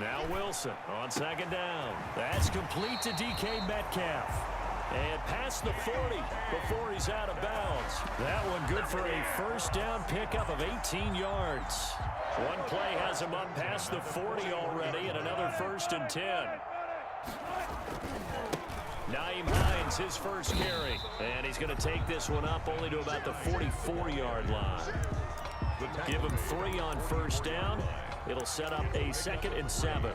Now Wilson on second down. That's complete to DK Metcalf. And past the 40 before he's out of bounds. That one good for a first down pickup of 18 yards. One play has him up past the 40 already, and another 1st and 10. Nyheim Hines, his first carry. And he's going to take this one up only to about the 44-yard line. Give him 3 on first down. It'll set up a 2nd and 7.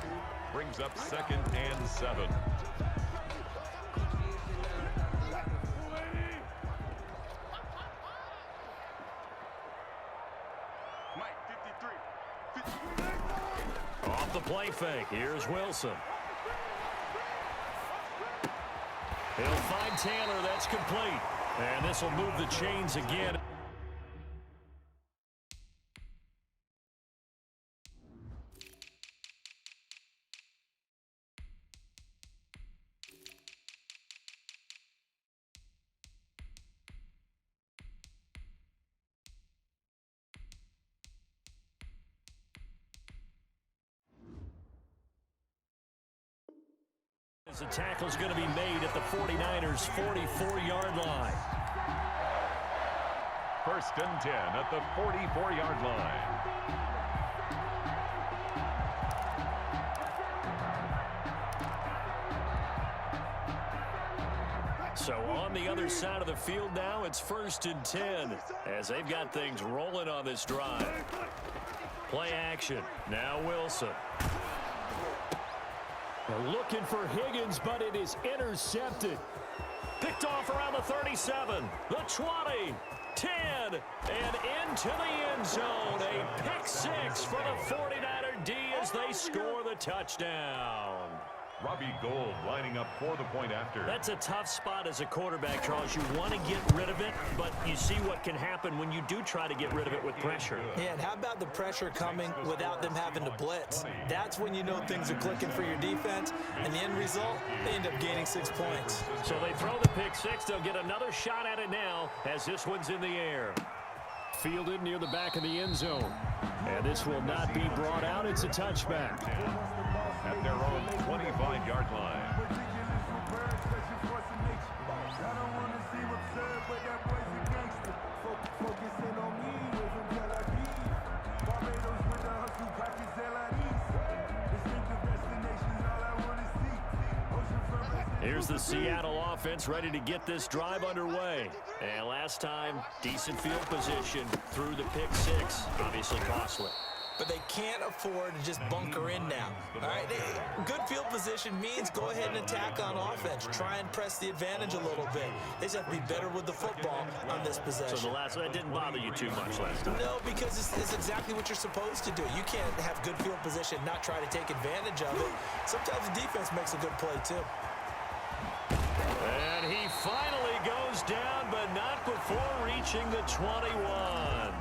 Brings up 2nd and 7. Off the play fake. Here's Wilson. He'll find Taylor. That's complete. And this will move the chains again. The tackle's going to be made at the 49ers' 44-yard line. 1st and 10 at the 44-yard line. So on the other side of the field now, it's 1st and 10 as they've got things rolling on this drive. Play action. Now Wilson. They're looking for Higgins, but it is intercepted. Picked off around the 37, the 20, 10, and into the end zone. A pick 6 for the 49er D as they score the touchdown. Robbie Gould lining up for the point after. That's a tough spot as a quarterback, Charles. You want to get rid of it, but you see what can happen when you do try to get rid of it with pressure. Yeah, and how about the pressure coming without them having to blitz? That's when you know things are clicking for your defense, and the end result, they end up gaining 6 points. So they throw the pick 6. They'll get another shot at it now as this one's in the air. Fielded near the back of the end zone. And this will not be brought out. It's a touchback. At their own 25-yard line. Here's the Seattle offense ready to get this drive underway. And last time, decent field position through the pick 6. Obviously costly. But they can't afford to just bunker in now. All right, good field position means go ahead and attack on offense. Try and press the advantage a little bit. They just have to be better with the football on this possession. So that didn't bother you too much last time? No, because it's exactly what you're supposed to do. You can't have good field position, not try to take advantage of it. Sometimes the defense makes a good play, too. And he finally goes down, but not before reaching the 21.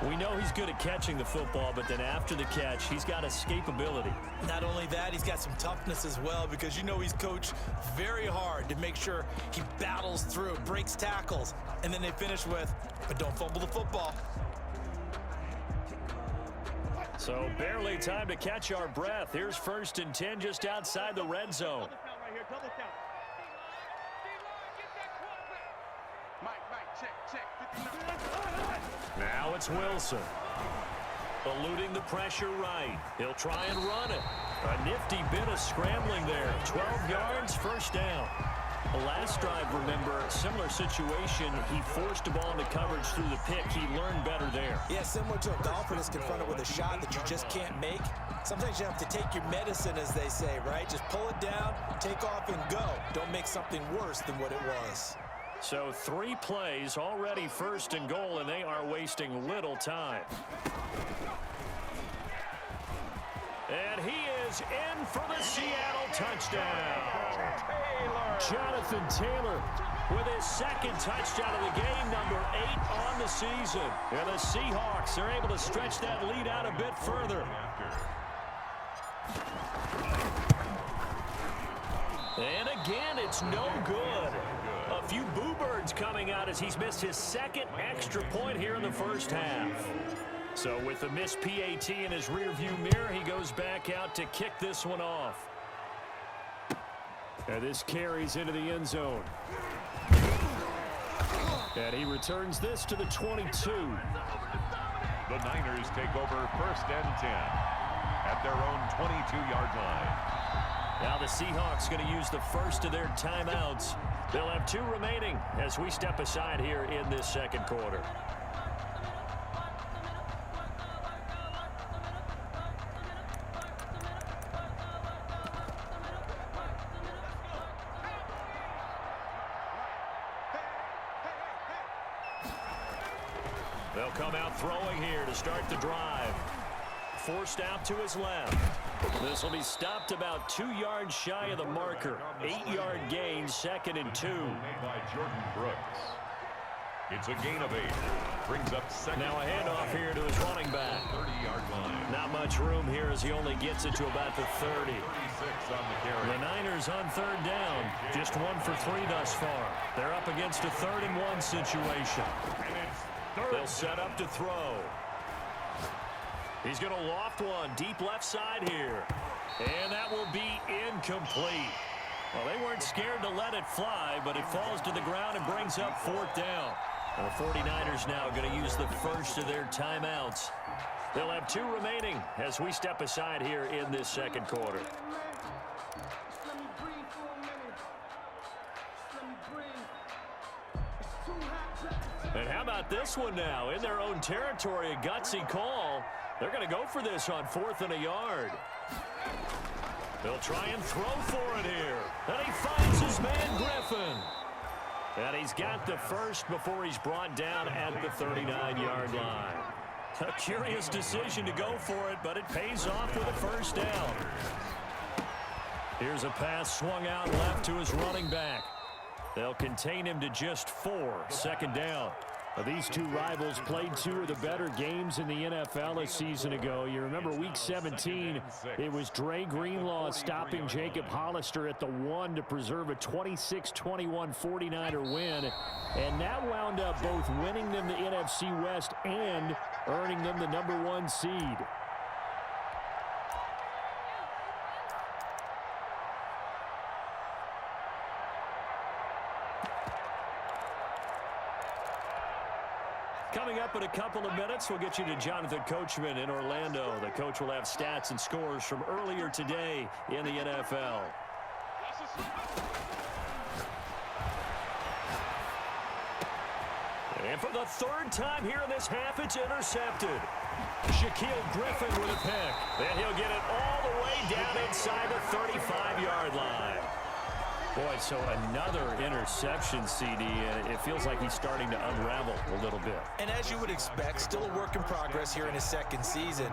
We know he's good at catching the football, but then after the catch, he's got escapability. Not only that, he's got some toughness as well, because you know he's coached very hard to make sure he battles through, breaks tackles, and then they finish with, but don't fumble the football. So barely time to catch our breath. Here's 1st and 10 just outside the red zone. Now it's Wilson. Eluding the pressure right. He'll try and run it. A nifty bit of scrambling there. 12 yards, 1st down. The last drive, remember, similar situation. He forced a ball into coverage through the pick. He learned better there. Yeah, similar to a golfer that's confronted with a shot that you just can't make. Sometimes you have to take your medicine, as they say, right? Just pull it down, take off, and go. Don't make something worse than what it was. So 3 plays, already 1st and goal, and they are wasting little time. And he is in for the Seattle touchdown. Jonathan Taylor with his 2nd touchdown of the game, number 8 on the season. And the Seahawks are able to stretch that lead out a bit further. And again, it's no good. A few boo birds coming out as he's missed his 2nd extra point here in the 1st half. So with the missed PAT in his rearview mirror, he goes back out to kick this one off. And this carries into the end zone. And he returns this to the 22. The Niners take over 1st and 10 at their own 22-yard line. Now the Seahawks going to use the first of their timeouts. They'll have 2 remaining as we step aside here in this second quarter. They'll come out throwing here to start the drive. Forced out to his left. This will be stopped about 2 yards shy of the marker. 8-yard gain, 2nd and 2. Made by Jordan Brooks. It's a gain of 8. Brings up second. Now a handoff here to his running back. 30-yard line. Not much room here as he only gets it to about the 30. 36 on the carry. The Niners on 3rd down. Just 1 for 3 thus far. They're up against a 3rd and 1 situation. They'll set up to throw. He's going to loft one deep left side here. And that will be incomplete. Well, they weren't scared to let it fly, but it falls to the ground and brings up 4th down. The 49ers now going to use the first of their timeouts. They'll have 2 remaining as we step aside here in this second quarter. And how about this one now? In their own territory, a gutsy call. They're going to go for this on 4th and a yard. They'll try and throw for it here. And he finds his man, Griffin. And he's got the first before he's brought down at the 39-yard line. A curious decision to go for it, but it pays off with a first down. Here's a pass swung out left to his running back. They'll contain him to just 4, 2nd down. These 2 rivals played 2 of the better games in the NFL a season ago. You remember Week 17, it was Dre Greenlaw stopping Jacob Hollister at the 1 to preserve a 26-21 49er win. And that wound up both winning them the NFC West and earning them the #1 seed. Coming up in a couple of minutes, we'll get you to Jonathan Coachman in Orlando. The coach will have stats and scores from earlier today in the NFL. And for the 3rd time here in this half, it's intercepted. Shaquille Griffin with a pick. And he'll get it all the way down inside the 35-yard line. Boy, so another interception, CD, and it feels like he's starting to unravel a little bit. And as you would expect, still a work in progress here in his 2nd season.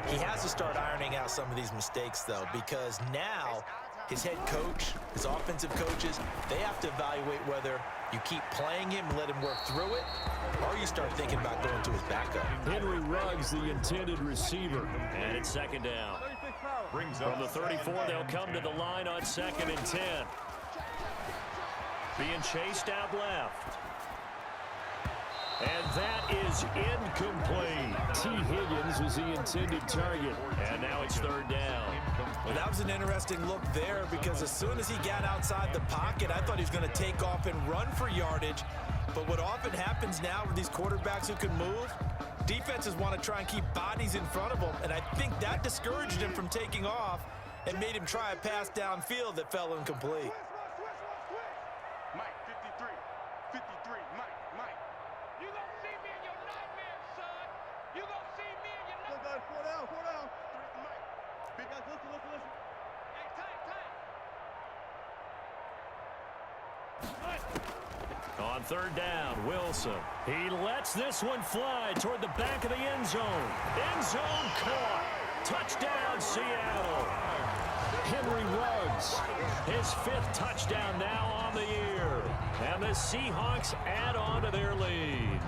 He has to start ironing out some of these mistakes, though, because now his head coach, his offensive coaches, they have to evaluate whether you keep playing him and let him work through it, or you start thinking about going to his backup. Henry Ruggs, the intended receiver. And it's 2nd down. From the 34, they'll come to the line on 2nd and 10. Being chased out left. And that is incomplete. T. Higgins was the intended target. And now it's 3rd down. Well, that was an interesting look there because as soon as he got outside the pocket, I thought he was going to take off and run for yardage. But what often happens now with these quarterbacks who can move, defenses want to try and keep bodies in front of them. And I think that discouraged him from taking off and made him try a pass downfield that fell incomplete. On 3rd down, Wilson. He lets this one fly toward the back of the end zone. End zone caught. Touchdown, Seattle. Henry Ruggs, his 5th touchdown now on the year. And the Seahawks add on to their lead.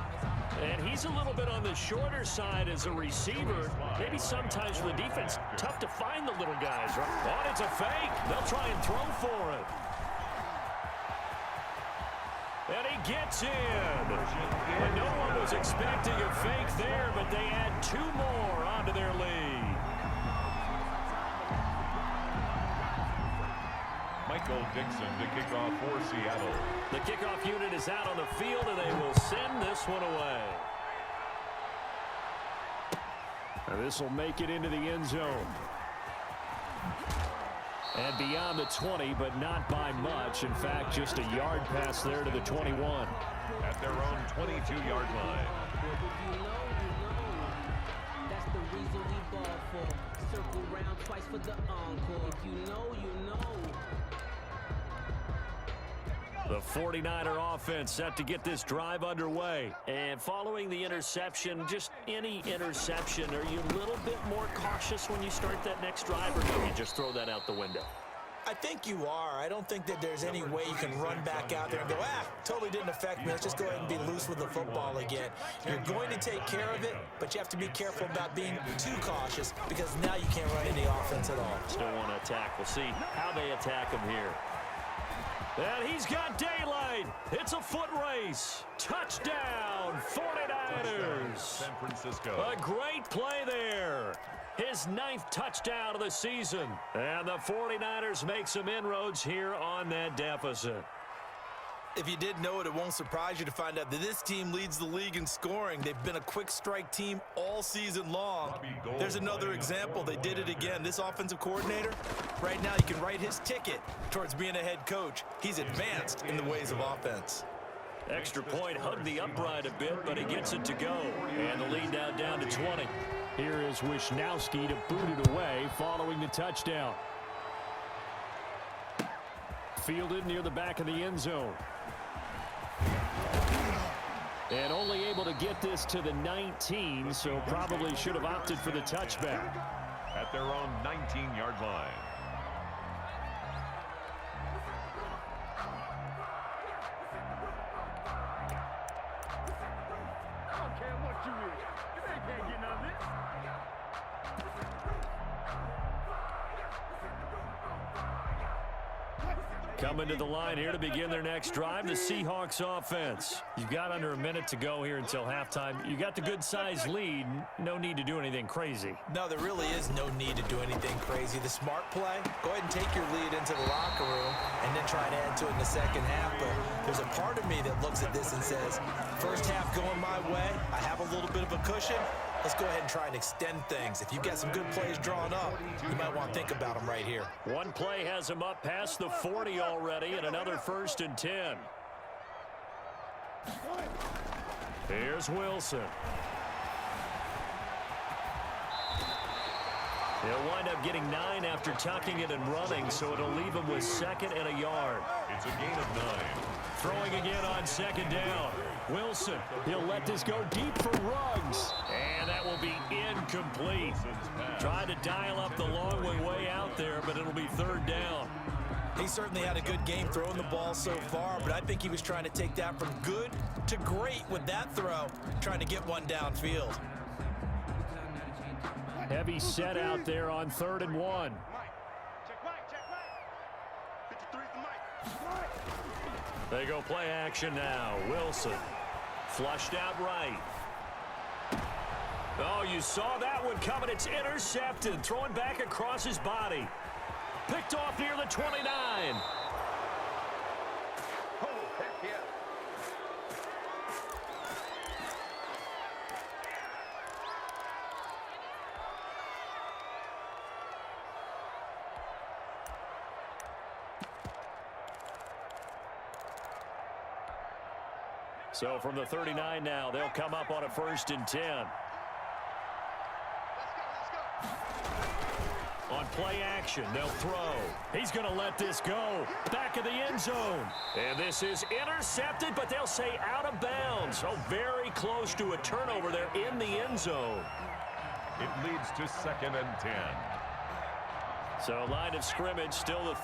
And he's a little bit on the shorter side as a receiver. Maybe sometimes for the defense, tough to find the little guys, right? But it's a fake. They'll try and throw for it. And he gets in. And no one was expecting a fake there, but they add 2 more onto their lead. Michael Dixon to kick off for Seattle. The kickoff unit is out on the field, and they will send this one away. And this will make it into the end zone. And beyond the 20, but not by much. In fact, just a yard pass there to the 21. At their own 22-yard line. That's the reason we ball for. Circle round twice for the encore. If you know, you know. The 49er offense set to get this drive underway. And following the interception, just any interception, are you a little bit more cautious when you start that next drive, or do you just throw that out the window? I think you are. I don't think that there's any way you can run back out there and go, totally didn't affect me. Let's just go ahead and be loose with the football again. You're going to take care of it, but you have to be careful about being too cautious because now you can't run any offense at all. Still want to attack. We'll see how they attack him here. And he's got daylight. It's a foot race. Touchdown, 49ers. San Francisco. A great play there. His 9th touchdown of the season. And the 49ers make some inroads here on that deficit. If you didn't know it, it won't surprise you to find out that this team leads the league in scoring. They've been a quick strike team all season long. There's another example. They did it again. This offensive coordinator, right now, you can write his ticket towards being a head coach. He's advanced in the ways of offense. Extra point hugged the upright a bit, but he gets it to go. And the lead now down to 20. Here is Wisnowski to boot it away following the touchdown. Fielded near the back of the end zone. And only able to get this to the 19, so probably should have opted for the touchback. At their own 19-yard line. I don't care what you is. They can't get none of this. Coming to the line here to begin their next drive, the Seahawks offense. You've got under a minute to go here until halftime. You got the good-sized lead. No need to do anything crazy. No, there really is no need to do anything crazy. The smart play, go ahead and take your lead into the locker room and then try to add to it in the second half. But there's a part of me that looks at this and says, first half going my way, I have a little bit of a cushion. Let's go ahead and try and extend things. If you've got some good plays drawn up, you might want to think about them right here. One play has him up past the 40 already, and another 1st and 10. Here's Wilson. He'll wind up getting 9 after tucking it and running, so it'll leave him with 2nd and a yard. It's a gain of 9. Throwing again on 2nd down. Wilson, he'll let this go deep for Ruggs. And that will be incomplete. Tried to dial up the long way out there, but it'll be 3rd down. He certainly had a good game throwing the ball so far, but I think he was trying to take that from good to great with that throw, trying to get one downfield. Heavy set out there on 3rd and 1. They go play action now. Wilson flushed out right. Oh, you saw that one coming. It's intercepted. Throwing back across his body. Picked off near the 29. Oh, heck yeah. So from the 39 now, they'll come up on a 1st and 10. On play action, they'll throw. He's going to let this go. Back of the end zone. And this is intercepted, but they'll say out of bounds. Oh, very close to a turnover there in the end zone. It leads to 2nd and 10. So line of scrimmage still the